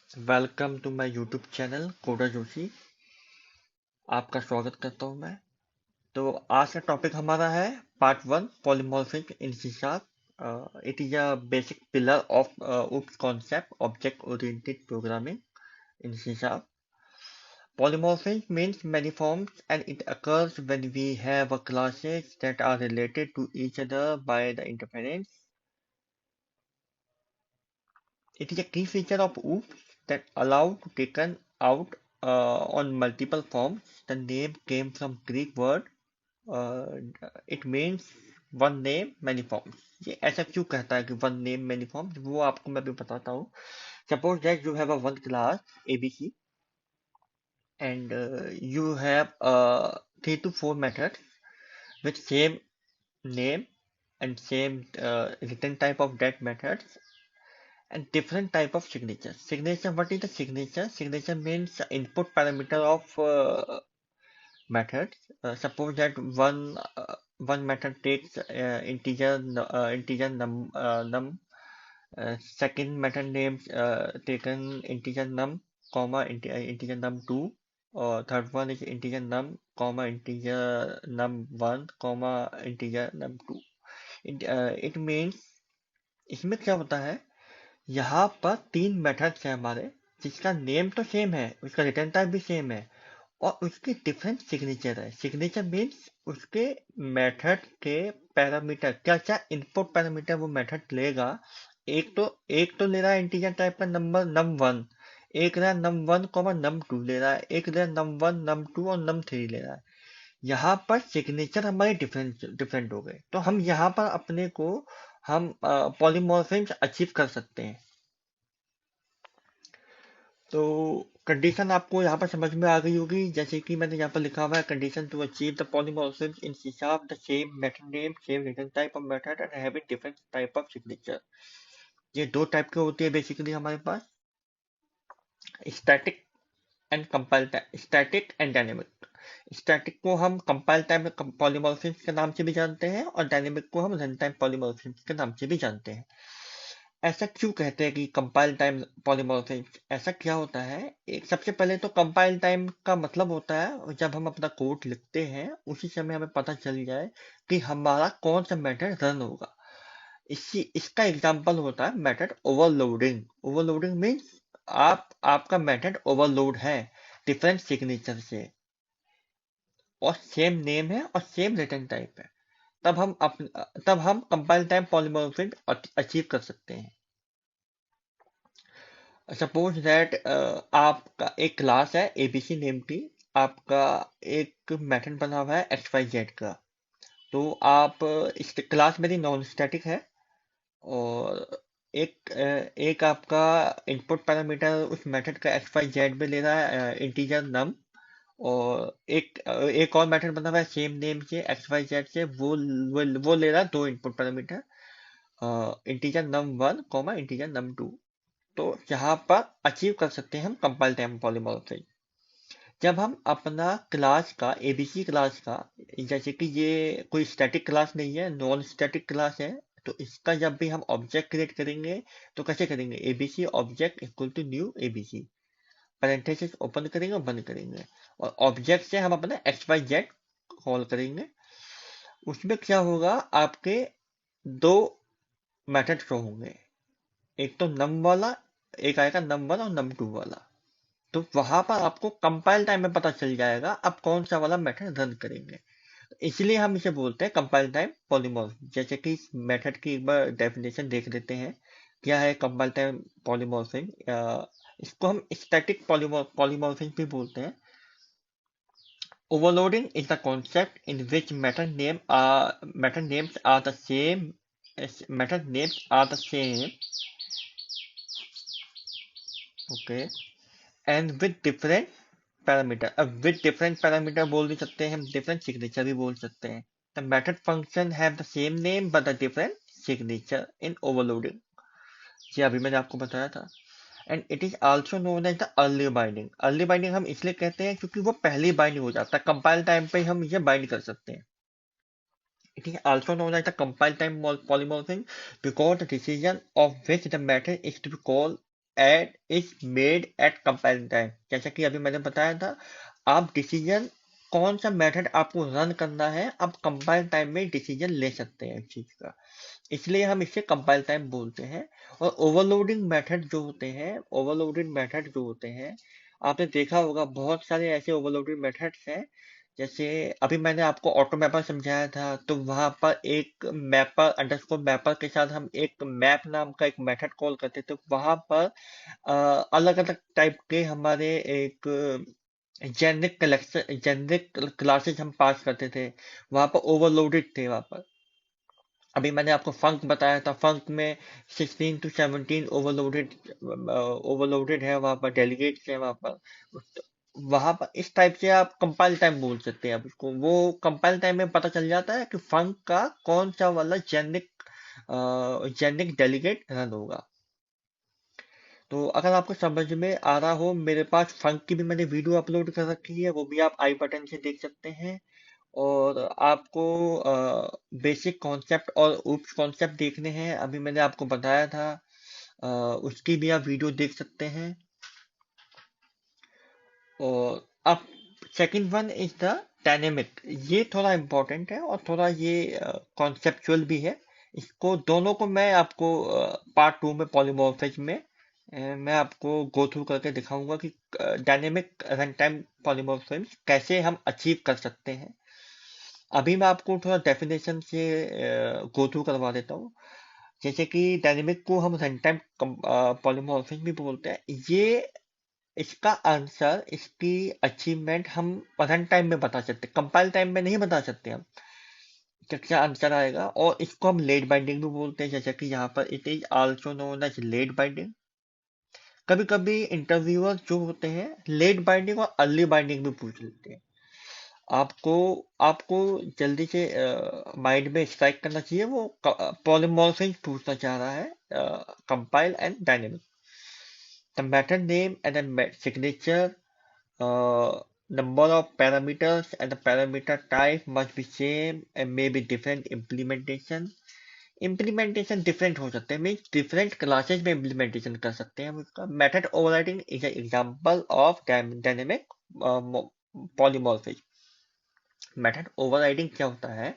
Welcome to my YouTube channel Koda Joshi. आपका स्वागत करता हूं मैं। तो आज का टॉपिक हमारा है part one polymorphic in C sharp. It is a basic pillar of UPS concept object oriented programming in C sharp. Polymorphism means many forms and it occurs when we have a classes that are related to each other by the interference. It is a key feature of OOPS that allow to taken out on multiple forms. The name came from Greek word. Uh, it means one name many forms. ये ऐसा क्यों कहता है कि one name many forms? वो आपको मैं भी बताता हूँ. Suppose that you have a one class ABC and you have 3 to 4 methods with same name and same written type of that methods and different type of signature. Signature, what is the signature? Signature means input parameter of methods. Suppose that one method takes integer num. Second method names taken integer num comma integer num2. Third one is integer num comma integer num1 comma integer num2. It means इसमें क्या होता है, यहाँ पर 3 methods हैं हमारे, जिसका name तो सेम है, उसका रिटर्न टाइप भी सेम है और उसकी डिफरेंट सिग्नेचर है। सिग्नेचर मीन्स उसके मेथड के पैरामीटर, क्या क्या इनपुट पैरामीटर वो मेथड लेगा। एक तो ले रहा है इंटीजर टाइप का नंबर num1, एक ले रहा है num1 num2 ले रहा है, एक ले रहा है num1 num2 और num3 ले रहा है। यहाँ पर सिग्नेचर हमारे डिफरेंट डिफरेंट हो गए, तो हम यहाँ पर अपने को हम पॉलीमॉर्फिज्म अचीव कर सकते हैं। तो कंडीशन आपको यहाँ पर समझ में आ गई होगी, जैसे कि मैंने यहाँ पर लिखा हुआ है condition to achieve the polymorphism in C sharp the same method name same return type of method and having different type of signature. ये 2 टाइप के होती है बेसिकली हमारे पास, static and compile time, static and dynamic. Static को हम compile time polymorphism के नाम से भी जानते हैं और डायनेमिक को हम रन टाइम पॉलीमॉर्फिज्म के नाम से भी जानते हैं। ऐसा क्यों कहते हैं कि कंपाइल टाइम पॉलीमॉर्फिज्म? ऐसा क्या होता है, एक सबसे पहले तो कंपाइल टाइम का मतलब होता है जब हम अपना कोड लिखते हैं उसी समय हमें पता चल जाए कि हमारा कौन सा मेथड रन होगा। इसका एग्जांपल होता है मेथड ओवरलोडिंग। ओवरलोडिंग मीन्स आपका मेथड ओवरलोड है डिफरेंट सिग्नेचर से और सेम नेम है और सेम रिटर्न टाइप है, तब हम कंपाइल टाइम पॉलीमॉर्फिज्म अचीव कर सकते हैं। सपोज दैट आपका एक क्लास है एबीसी नेम की, आपका एक मेथड बना हुआ है XYZ का। तो आप इस क्लास मेरी नॉन स्टैटिक है और एक आपका इनपुट पैरामीटर उस मेथड का XYZ में ले रहा है इंटीजर नम, और एक और मेथड बना हुआ है सेम नेम से XYZ से, वो ले रहा है 2 input parameter integer num1 comma integer num2। तो यहाँ पर अचीव कर सकते हैं हम कंपाइल टाइम पॉलीमॉर्फिज्म जब हम अपना क्लास का एबीसी क्लास का, जैसे कि ये कोई स्टैटिक क्लास नहीं है, नॉन स्टैटिक क्लास है, तो इसका जब भी हम ऑब्जेक्ट क्रिएट करेंगे तो कैसे करेंगे, ABC object equal to new ABC, parenthesis open करेंगे और बंद करेंगे और ऑब्जेक्ट से हम अपना XYZ कॉल करेंगे। उसमें क्या होगा, आपके 2 मेथड शो होंगे, एक तो नम वाला, एक आएगा num1 और num2 वाला। तो वहां पर आपको कंपाइल टाइम में पता चल जाएगा आप कौन सा वाला मेथड रन करेंगे। इसलिए हम इसे बोलते हैं कंपाइल टाइम पॉलीमॉर्फिज्म। जैसे कि इस मेथड की एक बार डेफिनेशन देख लेते हैं, क्या है कंपाइल टाइम पॉलीमॉर्फिज्म। इसको हम स्टैटिक पॉलीमॉर्फिज्म भी बोलते हैं। Overloading is the concept in which method names are the same method names are the same, okay, and with different parameter. अब विद डिफरेंट पैरामीटर बोल भी सकते हैं हम, डिफरेंट सिग्नेचर भी बोल सकते हैं। The method function have the same name but the different signature in overloading. ये अभी मैंने आपको बताया था। And it is also known as the early binding. Early binding हम इसलिए कहते हैं क्योंकि वो पहली बाइंडिंग हो जाता है, कंपाइल टाइम पे हम इसे बाइंड कर सकते हैं। It is also known as the compile time polymorphism because the decision of which the method is to be called at is made at compiling time. जैसा कि अभी मैंने बताया था, आप डिसीजन कौन सा मेथड आपको रन करना है, आप कंपाइल टाइम में डिसीजन ले सकते हैं इस चीज का, इसलिए हम इसे कंपाइल टाइम बोलते हैं। और ओवरलोडिंग मेथड जो होते हैं, ओवरलोडिंग मेथड जो होते हैं, आपने देखा होगा बहुत सारे ऐसे ओवरलोडिंग मेथड्स हैं। जैसे अभी मैंने आपको ऑटो मैपर समझाया था, तो वहां पर एक मैपर अंडरस्कोर मैपर के साथ हम एक मैप नाम का एक मेथड कॉल करते थे। वहां पर अलग अलग टाइप के हमारे एक जेनरिक कलेक्शन, जेनरिक क्लासेस हम पास करते थे, वहां पर ओवरलोडेड थे वहां पर। अभी मैंने आपको फंक बताया था, फंक में 16 to 17 ओवरलोडेड, ओवरलोडेड है वहां पर, डेलीगेट्स है वहां पर। वहां पर इस टाइप से आप कंपाइल टाइम बोल सकते हैं। आप उसको वो कंपाइल टाइम में पता चल जाता है कि फंक का कौन सा वाला जेनिक जेनिक डेलीगेट रन होगा। तो अगर आपको समझ में आ रहा हो, मेरे पास फंक की भी मैंने वीडियो अपलोड कर रखी है, वो भी आप आई बटन से देख सकते हैं। और आपको बेसिक कॉन्सेप्ट और उप्स कॉन्सेप्ट देखने हैं, अभी मैंने आपको बताया था, उसकी भी आप वीडियो देख सकते हैं। और अब second one is the dynamic. ये थोड़ा इम्पोर्टेंट है और थोड़ा ये कॉन्सेप्चुअल भी है। इसको दोनों को मैं आपको पार्ट टू में पॉलीमॉर्फिज्म में मैं आपको गो थ्रू करके दिखाऊंगा कि डायनेमिक रन टाइम पॉलीमॉर्फिज्म कैसे हम अचीव कर सकते हैं। अभी मैं आपको थोड़ा डेफिनेशन से गो थ्रू करवा देता हूँ। जैसे कि डायनेमिक को हम रन टाइम पॉलीमॉर्फिज्म भी बोलते हैं। ये इसका आंसर, इसकी अचीवमेंट हम रन टाइम में बता सकते हैं, कंपाइल टाइम में नहीं बता सकते हम क्या आंसर आएगा। और इसको हम लेट बाइंडिंग भी बोलते हैं, जैसे कि यहाँ पर it is also known as late binding. कभी कभी इंटरव्यूअर जो होते हैं लेट बाइंडिंग और अर्ली बाइंडिंग भी पूछ लेते हैं। आपको आपको जल्दी से माइंड में स्ट्राइक करना चाहिए, वो पॉलीमॉर्फिज्म पूछना चाह रहा है, compile and dynamic. The method name and the signature, number of parameters and the parameter type must be same and may be different implementation. Implementation different हो सकते हैं, मीन्स डिफरेंट क्लासेस में इम्प्लीमेंटेशन कर सकते हैं हम उसका। Method overriding is example of dynamic polymorphism. Method overriding क्या होता है?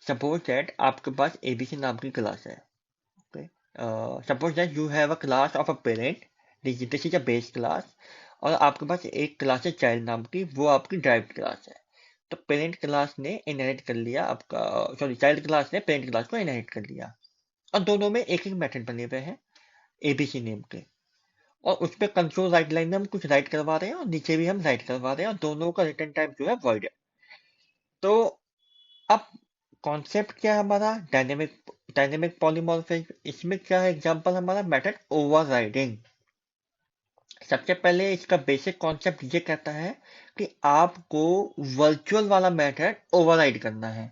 सपोज दैट आपके पास एबीसी नाम की क्लास है। Okay, suppose that you have a class of a parent, this is a base class. और आपके पास एक क्लास है चाइल्ड नाम की, वो आपकी ड्राइव्ड क्लास है। तो पेरेंट क्लास ने इनहेरिट कर लिया आपका, सॉरी चाइल्ड क्लास ने पेरेंट क्लास को इनहेरिट कर लिया। और दोनों में एक एक मेथड बने हुए हैं एबीसी नेम के। और उस पर कंट्रोल राइट लाइन में हम कुछ राइट करवा रहे हैं और नीचे भी हम राइट करवा रहे हैं, और दोनों का रिटर्न टाइप जो है वॉइड है। तो अब कॉन्सेप्ट क्या है हमारा? Dynamic dynamic polymorphism. इसमें क्या है एग्जांपल हमारा? Method overriding. सबसे पहले इसका बेसिक कॉन्सेप्ट ये कहता है कि आपको वर्चुअल वाला मेथड ओवरराइड करना है।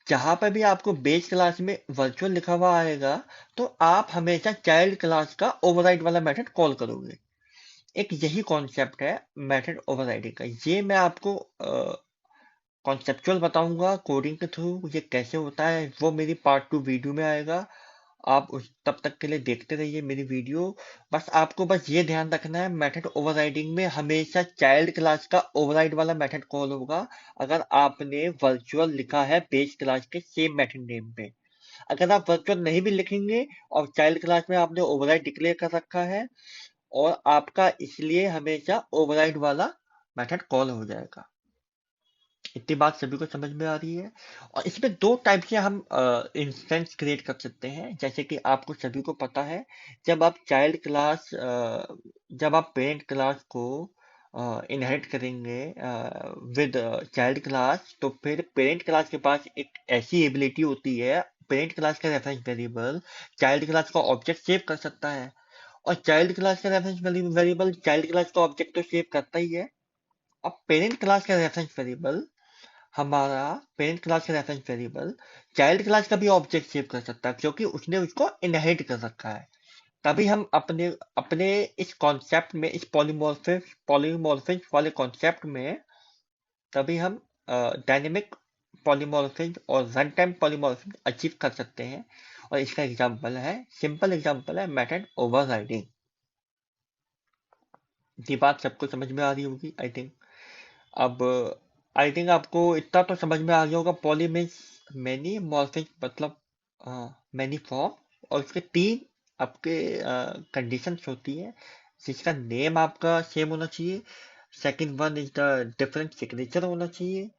जहां पर भी आपको बेस क्लास में वर्चुअल लिखा हुआ आएगा, तो आप हमेशा चाइल्ड क्लास का ओवरराइड वाला मेथड कॉल करोगे। एक यही कॉन्सेप्ट है मेथड ओवरराइडिंग का। ये मैं आपको कॉन्सेप्चुअल बताऊंगा कोडिंग के थ्रू, ये कैसे होता है वो मेरी पार्ट टू वीडियो में आएगा। आप उस तब तक के लिए देखते रहिए मेरी वीडियो। बस आपको बस ये ध्यान रखना है, मेथड ओवरराइडिंग में हमेशा चाइल्ड क्लास का ओवरराइड वाला मेथड कॉल होगा अगर आपने वर्चुअल लिखा है बेस क्लास के सेम मेथड नेम पे। अगर आप वर्चुअल नहीं भी लिखेंगे और चाइल्ड क्लास में आपने ओवरराइड डिक्लेयर कर रखा है, और आपका इसलिए हमेशा ओवरराइड वाला मेथड कॉल हो जाएगा। इतनी बात सभी को समझ में आ रही है। और इसमें दो टाइप से हम इंस्टेंस क्रिएट कर सकते हैं, जैसे कि आपको सभी को पता है, जब आप चाइल्ड क्लास जब आप पेरेंट क्लास को इनहेरिट करेंगे विद चाइल्ड क्लास, तो फिर पेरेंट क्लास के पास एक ऐसी एबिलिटी होती है, पेरेंट क्लास का रेफरेंस वेरिएबल चाइल्ड क्लास का ऑब्जेक्ट सेव कर सकता है। और चाइल्ड क्लास का रेफरेंस वेरिएबल चाइल्ड क्लास का ऑब्जेक्ट तो सेव करता ही है। अब पेरेंट क्लास का रेफरेंस वेरिएबल, हमारा पेरेंट क्लास का रेफरेंस वेरिएबल चाइल्ड क्लास का भी ऑब्जेक्ट सेव कर सकता है, क्योंकि उसने उसको इनहेरिट कर रखा है। तभी हम अपने अपने इस कॉन्सेप्ट में, इस पॉलीमॉर्फिज्म वाले कॉन्सेप्ट में, तभी हम डायनेमिक पॉलीमॉर्फिज्म और रन टाइम पॉलीमॉर्फिज्म अचीव कर सकते हैं। और इसका एग्जांपल है, सिंपल एग्जांपल है मेथड ओवरराइडिंग। ये बात सबको समझ में आ रही होगी आई थिंक। अब आई थिंक आपको इतना तो समझ में आ गया होगा, पॉली मीन्स मैनी, मॉर्फिक मतलब मैनी फॉर्म, और उसके तीन आपके कंडीशंस होती है, जिसका नेम आपका सेम होना चाहिए, second one is the different signature होना चाहिए,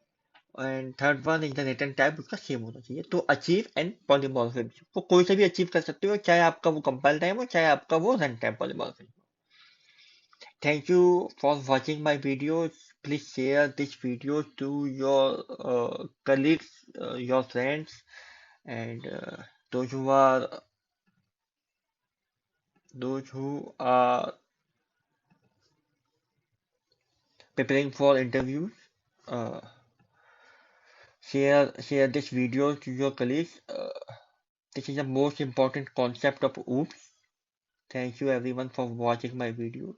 and third one is the return type उसका सेम होना चाहिए। तो अचीव एंड पॉलीमॉर्फिज्म को कोई से भी अचीव कर सकते हो, चाहे आपका वो कंपाइल टाइम हो, चाहे आपका वो run time polymorphism. Thank you for watching my videos. Please share this video to your colleagues, your friends, and those who are those who are preparing for interviews. Uh, share this video to your colleagues. This is the most important concept of OOPS. Thank you everyone for watching my videos.